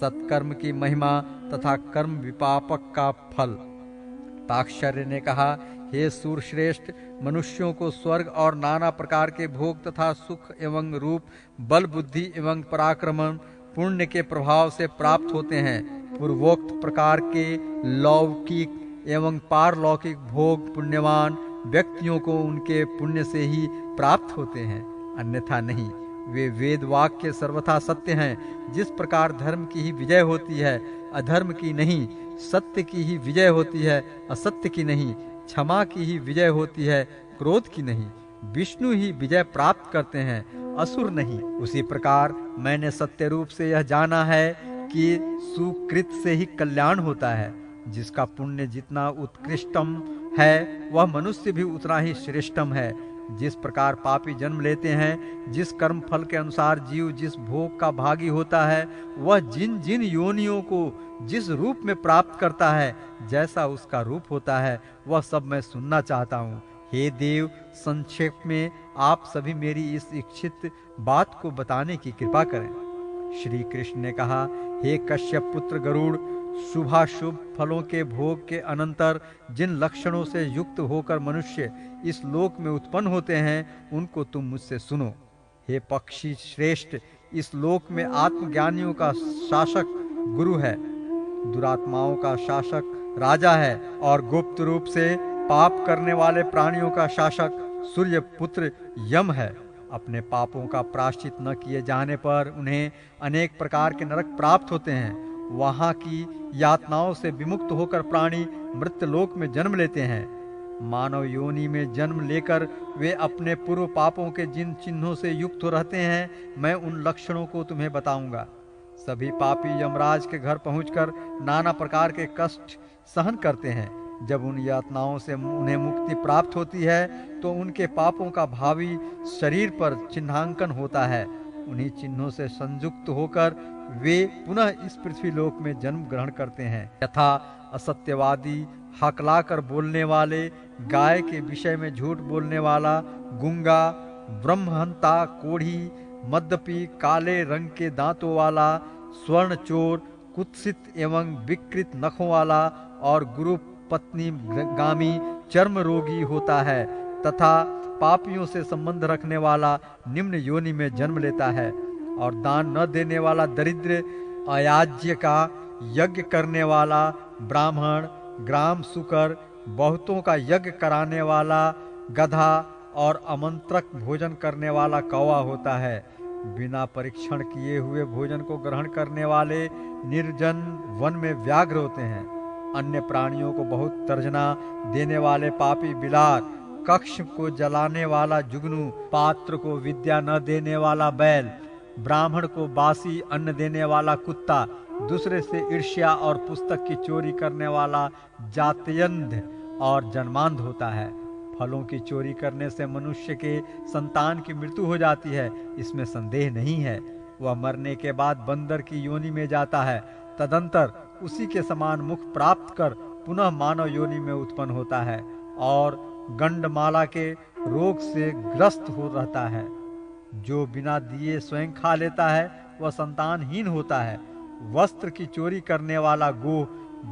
सत्कर्म की महिमा तथा कर्म विपापक का फल। ताक्षर्य ने कहा, हे सूरश्रेष्ठ, मनुष्यों को स्वर्ग और नाना प्रकार के भोग तथा सुख एवं रूप, बल, बुद्धि एवं पराक्रम पुण्य के प्रभाव से प्राप्त होते हैं। पूर्वोक्त प्रकार के लौकिक एवं पारलौकिक भोग पुण्यवान व्यक्तियों को उनके पुण्य से ही प्राप्त होते हैं, अन्यथा नहीं। वे वेद वाक्य सर्वथा सत्य हैं। जिस प्रकार धर्म की ही विजय होती है, अधर्म की नहीं, सत्य की ही विजय होती है, असत्य की नहीं, क्षमा की ही विजय होती है, क्रोध की नहीं। विष्णु ही विजय प्राप्त करते हैं, असुर नहीं। उसी प्रकार मैंने सत्य रूप से यह जाना है कि सुकृत से ही कल्याण होता है। जिसका पुण्य जितना उत्कृष्टम है, वह मनुष्य भी उतना ही श्रेष्ठम है। जिस प्रकार पापी जन्म लेते हैं, जिस कर्म फल के अनुसार जीव जिस भोग का भागी होता है, वह जिन जिन योनियों को जिस रूप में प्राप्त करता है, जैसा उसका रूप होता है, वह सब मैं सुनना चाहता हूँ। हे देव, संक्षेप में आप सभी मेरी इस इच्छित बात को बताने की कृपा करें। श्री कृष्ण ने कहा, हे कश्यप पुत्र गरुड़, शुभाशुभ फलों के भोग के अनंतर जिन लक्षणों से युक्त होकर मनुष्य इस लोक में उत्पन्न होते हैं, उनको तुम मुझसे सुनो। हे पक्षी श्रेष्ठ, इस लोक में आत्मज्ञानियों का शासक गुरु है, दुरात्माओं का शासक राजा है, और गुप्त रूप से पाप करने वाले प्राणियों का शासक सूर्य पुत्र यम है। अपने पापों का प्रायश्चित न किए जाने पर उन्हें अनेक प्रकार के नरक प्राप्त होते हैं। वहाँ की यातनाओं से विमुक्त होकर प्राणी मृत्यलोक में जन्म लेते हैं। मानव योनि में जन्म लेकर वे अपने पूर्व पापों के जिन चिन्हों से युक्त हो रहते हैं, मैं उन लक्षणों को तुम्हें बताऊंगा। सभी पापी यमराज के घर पहुंचकर नाना प्रकार के कष्ट सहन करते हैं। जब उन यातनाओं से उन्हें मुक्ति प्राप्त होती है, तो उनके पापों का भावी शरीर पर चिन्हांकन होता है। उन्हीं चिन्हों से संयुक्त होकर वे पुनः इस पृथ्वी लोक में जन्म ग्रहण करते हैं। यथा असत्यवादी, हकलाकर बोलने वाले, गाय के विषय में झूठ बोलने वाला, गुंगा, ब्रह्महंता, कोढ़ी, मद्यपी, काले रंग के दांतों वाला, स्वर्ण चोर, कुत्सित एवं विकृत नखों वाला और गुरु पत्नी गामी चर्म रोगी होता है, तथा पापियों से संबंध रखने वाला निम्न योनि में जन्म लेता है। और दान न देने वाला दरिद्र, अयाज्य का यज्ञ करने वाला ब्राह्मण, ग्राम सुकर, बहुतों का यज्ञ कराने वाला गधा और आमंत्रक भोजन करने वाला कौवा होता है। बिना परीक्षण किए हुए भोजन को ग्रहण करने वाले निर्जन वन में व्याघ्र होते हैं। अन्य प्राणियों को बहुत तर्जना देने वाले पापी बिलार, कक्ष को जलाने वाला जुगनू, पात्र को विद्या न देने वाला बैल, ब्राह्मण को बासी अन्न देने वाला कुत्ता, दूसरे से ईर्ष्या और पुस्तक की चोरी करने वाला जात्यंध और जन्मांध होता है। फलों की चोरी करने से मनुष्य के संतान की मृत्यु हो जाती है, इसमें संदेह नहीं है। वह मरने के बाद बंदर की योनि में जाता है, तदंतर उसी के समान मुख प्राप्त कर पुनः मानव योनि में उत्पन्न होता है और गंडमाला के रोग से ग्रस्त हो रहता है। जो बिना दिए स्वयं खा लेता है, वह संतानहीन होता है। वस्त्र की चोरी करने वाला गोह,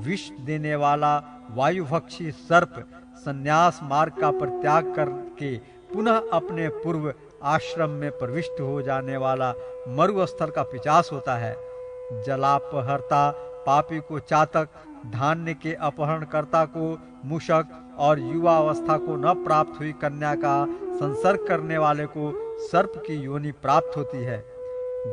विष देने वाला वायुभक्षी सर्प, संन्यास मार्ग का परित्याग करके पुनः अपने पूर्व आश्रम में प्रविष्ट हो जाने वाला मरुस्थल का पिशाच होता है। जलापहर्ता पापी को चातक, धान्य के अपहरणकर्ता को मूषक और युवा अवस्था को न प्राप्त हुई कन्या का संसर्ग करने वाले को सर्प की योनि प्राप्त होती है।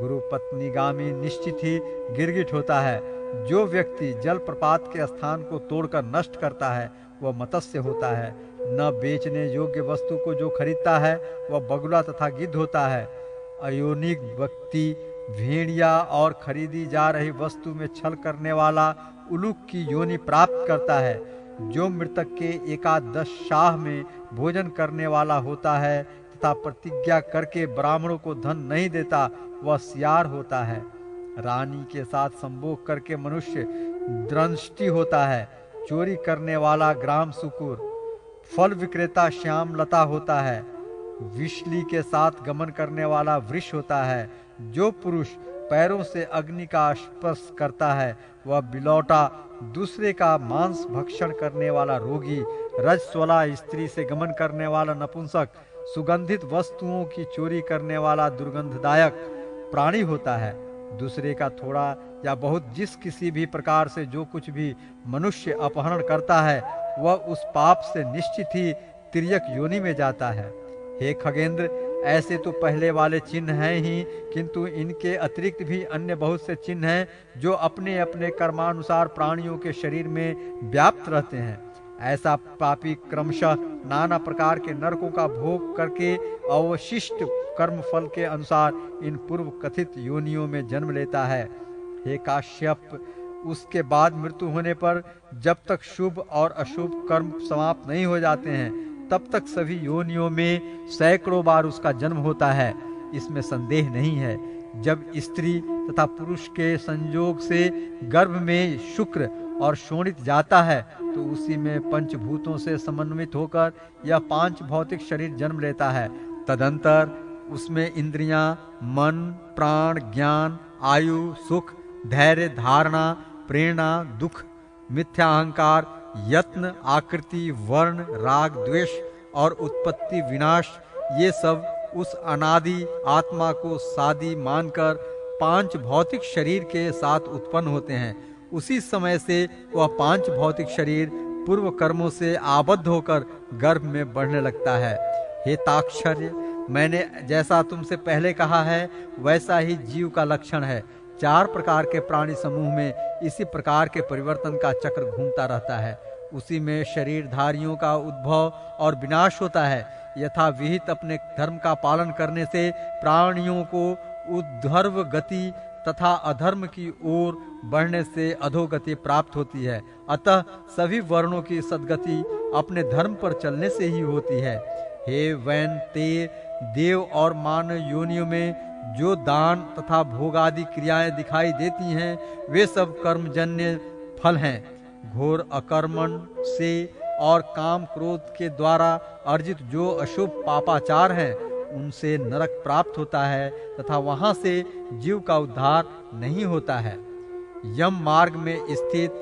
गुरु पत्नीगामी निश्चित ही गिरगिट होता है। जो व्यक्ति जल प्रपात के स्थान को तोड़कर नष्ट करता है, वह मत्स्य होता है। न बेचने योग्य वस्तु को जो खरीदता है, वह बगुला तथा गिद्ध होता है। अयोनिक व्यक्ति भेड़िया और खरीदी जा रही वस्तु में छल करने वाला उलूक की योनि प्राप्त करता है। जो मृतक के एकादश शाह में भोजन करने वाला होता है तथा प्रतिज्ञा करके ब्राह्मणों को धन नहीं देता, वह सियार होता है। रानी के साथ संभोग करके मनुष्य दृष्टि होता है। चोरी करने वाला ग्राम सुकुर, फल विक्रेता श्याम लता होता है। विषली के साथ गमन करने वाला वृष होता है। जो पुरुष पैरों से अग्नि का स्पर्श करता है, वह बिलौटा, दूसरे का मांस भक्षण करने वाला रोगी, रजस्वला स्त्री से गमन करने वाला नपुंसक, सुगंधित वस्तुओं की चोरी करने वाला दुर्गंधदायक प्राणी होता है। दूसरे का थोड़ा या बहुत जिस किसी भी प्रकार से जो कुछ भी मनुष्य अपहरण करता है, वह उस पाप से निश्चित ही तिर्यक योनि में जाता है। हे खगेंद्र, ऐसे तो पहले वाले चिन्ह हैं ही, किंतु इनके अतिरिक्त भी अन्य बहुत से चिन्ह हैं जो अपने अपने कर्मानुसार प्राणियों के शरीर में व्याप्त रहते हैं। ऐसा पापी क्रमशः नाना प्रकार के नरकों का भोग करके अवशिष्ट कर्म फल के अनुसार इन पूर्व कथित योनियों में जन्म लेता है। हे काश्यप, उसके बाद मृत्यु होने पर जब तक शुभ और अशुभ कर्म समाप्त नहीं हो जाते हैं, तब तक सभी योनियों में सैकड़ों बार उसका जन्म होता है, इसमें संदेह नहीं है। जब स्त्री तथा पुरुष के संयोग से गर्भ में शुक्र और शोणित जाता है, तो उसी में पंचभूतों से समन्वित होकर यह 5 भौतिक शरीर जन्म लेता है। तदंतर उसमें इंद्रियां, मन, प्राण, ज्ञान, आयु, सुख, धैर्य, धारणा, प्रेरणा, दुख, मिथ्या अहंकार, यत्न, आकृति, वर्ण, राग, द्वेष और उत्पत्ति विनाश, ये सब उस अनादि आत्मा को सादी मानकर 5 भौतिक शरीर के साथ उत्पन्न होते हैं। उसी समय से वह 5 भौतिक शरीर पूर्व कर्मों से आबद्ध होकर गर्भ में बढ़ने लगता है। हे ताक्षर्य, मैंने जैसा तुमसे पहले कहा है, वैसा ही जीव का लक्षण है। 4 प्रकार के प्राणी समूह में इसी प्रकार के परिवर्तन का चक्र घूमता रहता है। उसी में शरीरधारियों का उद्भव और विनाश होता है। यथा विहित अपने धर्म का पालन करने से प्राणियों को ऊर्ध्व गति तथा अधर्म की ओर बढ़ने से अधोगति प्राप्त होती है। अतः सभी वर्णों की सद्गति अपने धर्म पर चलने से ही होती है। हे वैन, ते देव और मानव योनियों में जो दान तथा भोग आदि क्रियाएं दिखाई देती हैं, वे सब कर्मजन्य फल हैं। घोर अकर्मण से और काम क्रोध के द्वारा अर्जित जो अशुभ पापाचार हैं, उनसे नरक प्राप्त होता है तथा वहां से जीव का उद्धार नहीं होता है। यम मार्ग में स्थित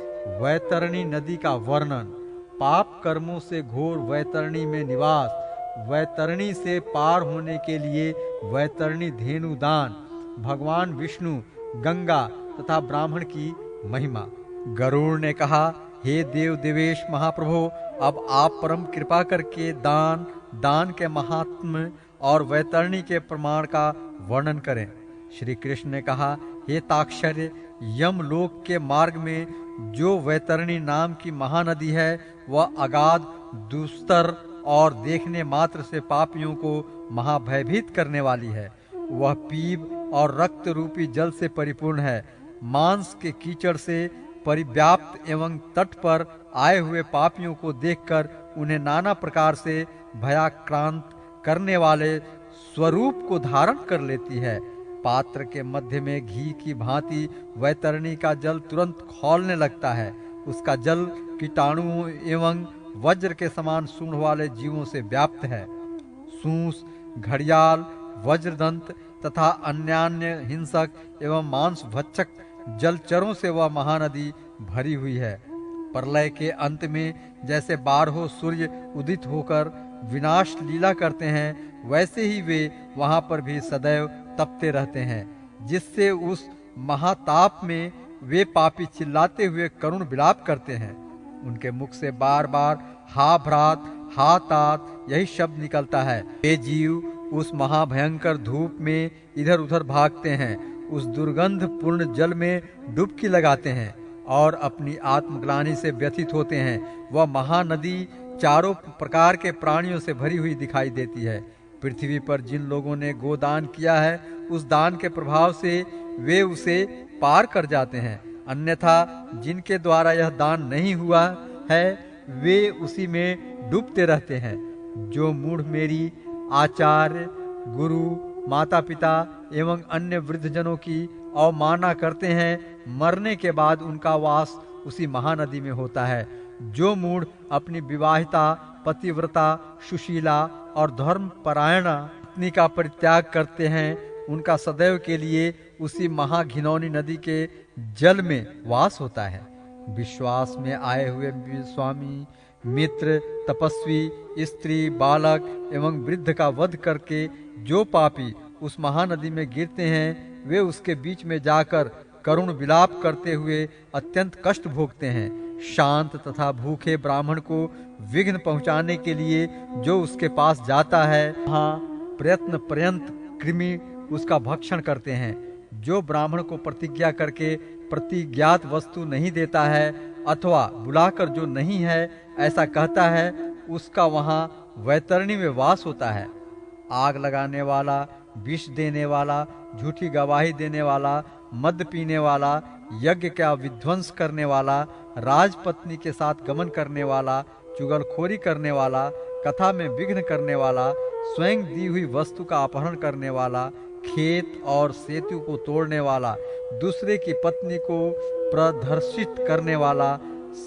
वैतरणी नदी का वर्णन। पाप कर्मों से घोर वैतरणी में निवास। वैतरणी से पार होने के लिए वैतरणी धेनु दान। भगवान विष्णु, गंगा तथा ब्राह्मण की महिमा। गरुड़ ने कहा, हे देव देवेश महाप्रभु, अब आप परम कृपा करके दान के महात्म्य और वैतरणी के प्रमाण का वर्णन करें। श्री कृष्ण ने कहा, हे ताक्षर्य, यमलोक के मार्ग में जो वैतरणी नाम की महानदी है, वह अगाध, दुस्तर और देखने मात्र से पापियों को महाभयभीत करने वाली है। वह पीप और रक्त रूपी जल से परिपूर्ण है। मांस के कीचड़ से परिव्याप्त एवं तट पर आए हुए पापियों को देखकर उन्हें नाना प्रकार से भयाक्रांत करने वाले स्वरूप को धारण कर लेती है। पात्र के मध्य में घी की भांति वैतरणी का जल तुरंत खौलने लगता है। उसका जल कीटाणुओं एवं वज्र के समान सूंड वाले जीवों से व्याप्त है। सूंस, घड़ियाल, वज्रदंत तथा अन्यान्य हिंसक एवं मांस भक्षक जलचरों से वह महानदी भरी हुई है। प्रलय के अंत में जैसे 12 सूर्य उदित होकर विनाश लीला करते हैं, वैसे ही वे वहां पर भी सदैव तपते रहते हैं, जिससे उस महाताप में वे पापी चिल्लाते हुए करुण विलाप करते हैं। उनके मुख से बार बार हा भ्रात, हा तात यही शब्द निकलता है। वे जीव उस महाभयंकर धूप में इधर उधर भागते हैं, उस दुर्गंध पूर्ण जल में डुबकी लगाते हैं और अपनी आत्मग्लानि से व्यथित होते हैं। वह महानदी चारों प्रकार के प्राणियों से भरी हुई दिखाई देती है। पृथ्वी पर जिन लोगों ने गोदान किया है, उस दान के प्रभाव से वे उसे पार कर जाते हैं। अन्यथा जिनके द्वारा यह दान नहीं हुआ है, वे उसी में डूबते रहते हैं। जो मूढ़ मेरी आचार्य, गुरु, माता पिता एवं अन्य वृद्धजनों की अवमानना करते हैं, मरने के बाद उनका वास उसी महानदी में होता है। जो मूढ़ अपनी विवाहिता, पतिव्रता, सुशीला और धर्म परायणा पत्नी का परित्याग करते हैं, उनका सदैव के लिए उसी महाघिनौनी नदी के जल में वास होता है। विश्वास में आए हुए स्वामी, मित्र, तपस्वी, स्त्री, बालक एवं वृद्ध का वध करके जो पापी उस महानदी में गिरते हैं, वे उसके बीच में जाकर करुण विलाप करते हुए अत्यंत कष्ट भोगते हैं। शांत तथा भूखे ब्राह्मण को विघ्न पहुंचाने के लिए जो उसके पास जाता है, वहाँ प्रयत्न पर्यंत कृमि उसका भक्षण करते हैं। जो ब्राह्मण को प्रतिज्ञा करके प्रतिज्ञात वस्तु नहीं देता है अथवा बुलाकर जो नहीं है ऐसा कहता है, उसका वहाँ वैतरणी में वास होता है। आग लगाने वाला, विष देने वाला, झूठी गवाही देने वाला, मद पीने वाला, यज्ञ का विध्वंस करने वाला, राजपत्नी के साथ गमन करने वाला, चुगलखोरी करने वाला, कथा में विघ्न करने वाला, स्वयं दी हुई वस्तु का अपहरण करने वाला, खेत और सेतु को तोड़ने वाला, दूसरे की पत्नी को प्रदर्शित करने वाला,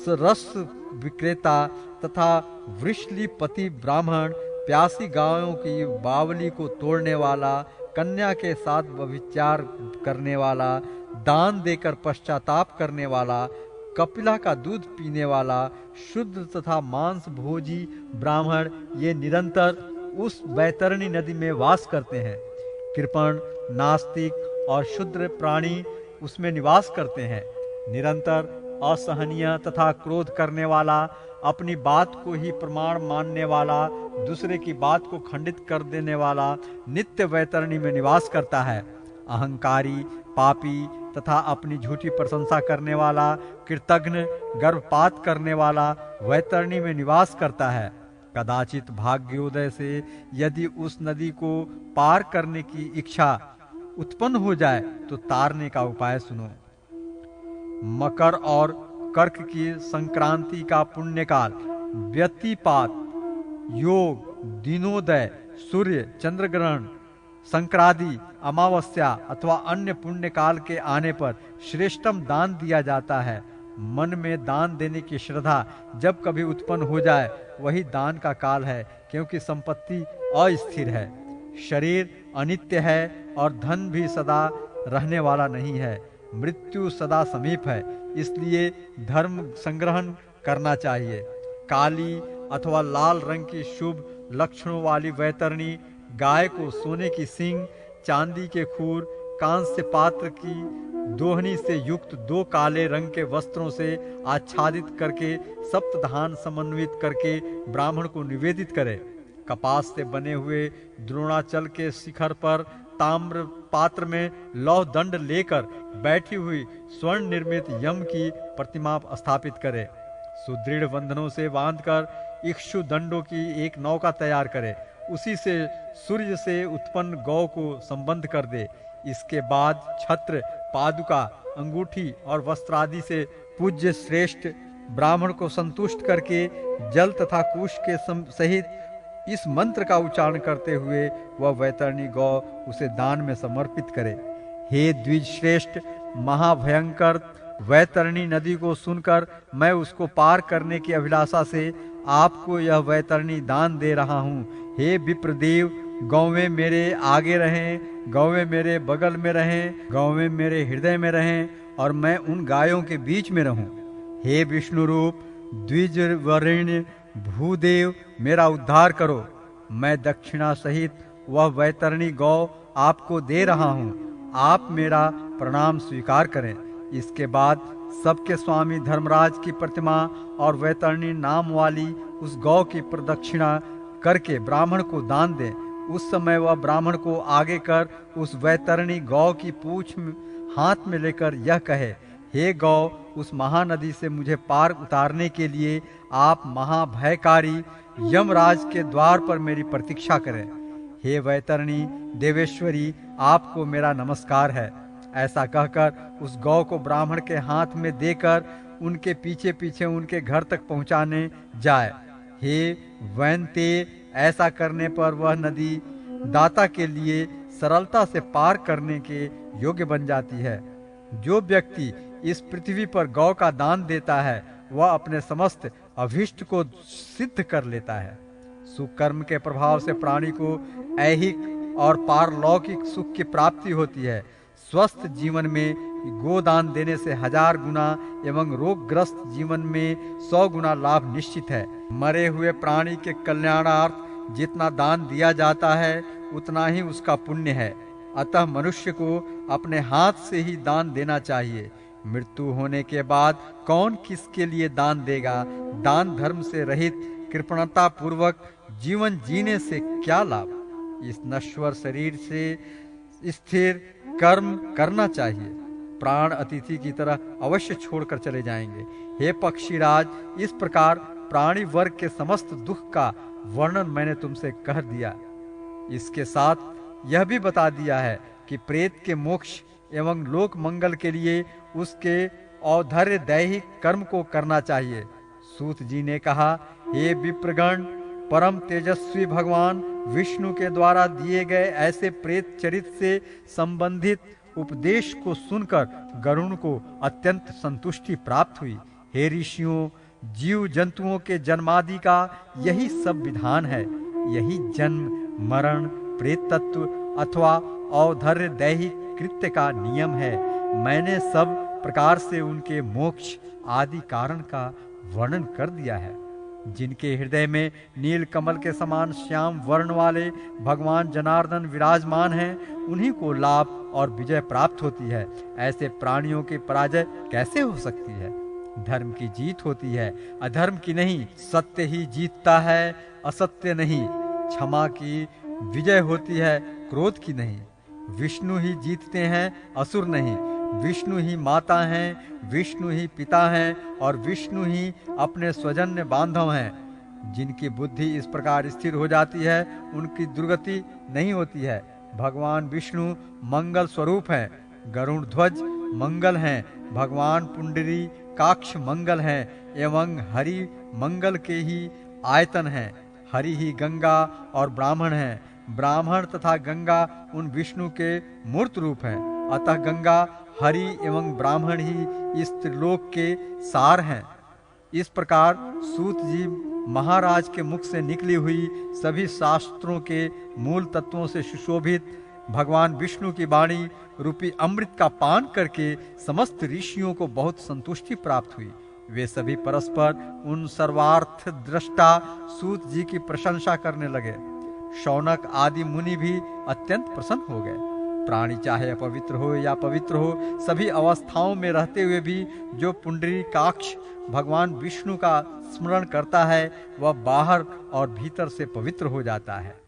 रस विक्रेता तथा वृषलीपति ब्राह्मण, प्यासी गायों की बावली को तोड़ने वाला, कन्या के साथ व्यभिचार करने वाला, दान देकर पश्चाताप करने वाला, कपिला का दूध पीने वाला, शुद्ध तथा मांस भोजी ब्राह्मण, ये निरंतर उस वैतरणी नदी में वास करते हैं। कृपण, नास्तिक और शूद्र प्राणी उसमें निवास करते हैं। निरंतर असहनीय तथा क्रोध करने वाला, अपनी बात को ही प्रमाण मानने वाला, दूसरे की बात को खंडित कर देने वाला नित्य वैतरणी में निवास करता है। अहंकारी, पापी तथा अपनी झूठी प्रशंसा करने वाला, कृतघ्न, गर्भपात करने वाला वैतरणी में निवास करता है। कदाचित भाग्योदय से यदि उस नदी को पार करने की इच्छा उत्पन्न हो जाए तो तारने का उपाय सुनो। मकर और कर्क की संक्रांति का पुण्यकाल, व्यतिपात योग, दिनोदय, सूर्य चंद्र ग्रहण, संक्रांति, अमावस्या अथवा अन्य पुण्य काल के आने पर श्रेष्ठतम दान दिया जाता है। मन में दान देने की श्रद्धा जब कभी उत्पन्न हो जाए वही दान का काल है, क्योंकि संपत्ति अस्थिर है, शरीर अनित्य है और धन भी सदा रहने वाला नहीं है। मृत्यु सदा समीप है, इसलिए धर्म संग्रहण करना चाहिए। काली अथवा लाल रंग की शुभ लक्षणों वाली वैतरणी गाय को सोने की सींग, चांदी के खूर, कांस्य पात्र की दोहनी से युक्त 2 काले रंग के वस्त्रों से आच्छादित करके सप्तधान समन्वित करके ब्राह्मण को निवेदित करे। कपास से बने हुए द्रोणाचल के शिखर पर ताम्र पात्र में लौह दंड लेकर बैठी हुई स्वर्ण निर्मित यम की प्रतिमा स्थापित करे। सुदृढ़ बंधनों से बांधकर इक्षु दंडों की एक नौका तैयार करे। उसी से सूर्य से उत्पन्न गौ को संबंध कर दे। इसके बाद छत्र, पादुका, अंगूठी और वस्त्रादि से पूज्य श्रेष्ठ ब्राह्मण को संतुष्ट करके जल तथा कुश के सहित इस मंत्र का उच्चारण करते हुए वह वैतरणी गौ उसे दान में समर्पित करे। हे द्विज श्रेष्ठ, महाभयंकर वैतरणी नदी को सुनकर मैं उसको पार करने की अभिलाषा से आपको यह वैतरणी दान दे रहा हूँ। हे विप्रदेव, गौवें मेरे आगे रहें, गौवें मेरे बगल में रहें, गौवें मेरे हृदय में रहें और मैं उन गायों के बीच में रहूं। हे विष्णु रूप, द्विज वरेण्य भूदेव, मेरा उद्धार करो। मैं दक्षिणा सहित वह वैतरणी गौ आपको दे रहा हूँ, आप मेरा प्रणाम स्वीकार करें। इसके बाद सबके स्वामी धर्मराज की प्रतिमा और वैतरणी नाम वाली उस गौ की प्रदक्षिणा करके ब्राह्मण को दान दें। उस समय वह ब्राह्मण को आगे कर उस वैतरणी गौ की पूंछ हाथ में लेकर यह कहे, हे गौ, उस महानदी से मुझे पार उतारने के लिए आप महाभयकारी यमराज के द्वार पर मेरी प्रतीक्षा करें। हे वैतरणी देवेश्वरी, आपको मेरा नमस्कार है। ऐसा कहकर उस गौ को ब्राह्मण के हाथ में देकर उनके पीछे पीछे उनके घर तक पहुंचाने जाए। हे वैनते, ऐसा करने पर वह नदी दाता के लिए सरलता से पार करने के योग्य बन जाती है। जो व्यक्ति इस पृथ्वी पर गौ का दान देता है वह अपने समस्त अभीष्ट को सिद्ध कर लेता है। सुकर्म के प्रभाव से प्राणी को ऐहिक और पारलौकिक सुख की प्राप्ति होती है। स्वस्थ जीवन में गोदान देने से 1000 गुना एवं रोगग्रस्त जीवन में 100 गुना लाभ निश्चित है। मरे हुए प्राणी के कल्याणार्थ जितना दान दिया जाता है उतना ही उसका पुण्य है। अतः मनुष्य को अपने हाथ से ही दान देना चाहिए। मृत्यु होने के बाद कौन किसके लिए दान देगा? दान धर्म से रहित कृपणता पूर्वक जीवन जीने से क्या लाभ? इस नश्वर शरीर से स्थिर कर्म करना चाहिए। प्राण अतिथि की तरह अवश्य छोड़कर चले जाएंगे। हे पक्षीराज, इस प्रकार प्राणी वर्ग के समस्त दुख का वर्णन मैंने तुमसे कह दिया। इसके साथ यह भी बता दिया है कि प्रेत के मोक्ष एवं लोक मंगल के लिए उसके औद्धर्य दैहिक कर्म को करना चाहिए। सूत जी ने कहा, हे विप्रगण, परम तेजस्वी भगवान विष्णु के द्वारा दिए गए ऐसे प्रेत चरित्र से संबंधित उपदेश को सुनकर गरुण को अत्यंत संतुष्टि प्राप्त हुई। हे ऋषियों, जीव जंतुओं के जन्मादि का यही सब विधान है। यही जन्म मरण प्रेतत्व अथवा औद्धर्य दैहिक कृत्य का नियम है। मैंने सब प्रकार से उनके मोक्ष आदि कारण का वर्णन कर दिया है। जिनके हृदय में नील कमल के समान श्याम वर्ण वाले भगवान जनार्दन विराजमान हैं, उन्हीं को लाभ और विजय प्राप्त होती है। ऐसे प्राणियों की पराजय कैसे हो सकती है? धर्म की जीत होती है, अधर्म की नहीं। सत्य ही जीतता है, असत्य नहीं। क्षमा की विजय होती है, क्रोध की नहीं। विष्णु ही जीतते हैं, असुर नहीं। विष्णु ही माता हैं, विष्णु ही पिता हैं और विष्णु ही अपने स्वजन्य बांधव हैं। जिनकी बुद्धि इस प्रकार स्थिर हो जाती है, उनकी दुर्गति नहीं होती है। भगवान विष्णु मंगल स्वरूप हैं, गरुड़ ध्वज मंगल हैं, भगवान पुंडरी काक्ष मंगल हैं एवं हरि मंगल के ही आयतन हैं। हरि ही गंगा और ब्राह्मण हैं। ब्राह्मण तथा गंगा उन विष्णु के मूर्त रूप हैं। अतः गंगा, हरि एवं ब्राह्मण ही इस त्रिलोक के सार हैं। इस प्रकार सूत जी महाराज के मुख से निकली हुई सभी शास्त्रों के मूल तत्वों से सुशोभित भगवान विष्णु की वाणी रूपी अमृत का पान करके समस्त ऋषियों को बहुत संतुष्टि प्राप्त हुई। वे सभी परस्पर उन सर्वार्थ दृष्टा सूत जी की प्रशंसा करने लगे। शौनक आदि मुनि भी अत्यंत प्रसन्न हो गए। प्राणी चाहे अपवित्र हो या पवित्र हो, सभी अवस्थाओं में रहते हुए भी जो पुंडरीकाक्ष भगवान विष्णु का स्मरण करता है, वह बाहर और भीतर से पवित्र हो जाता है।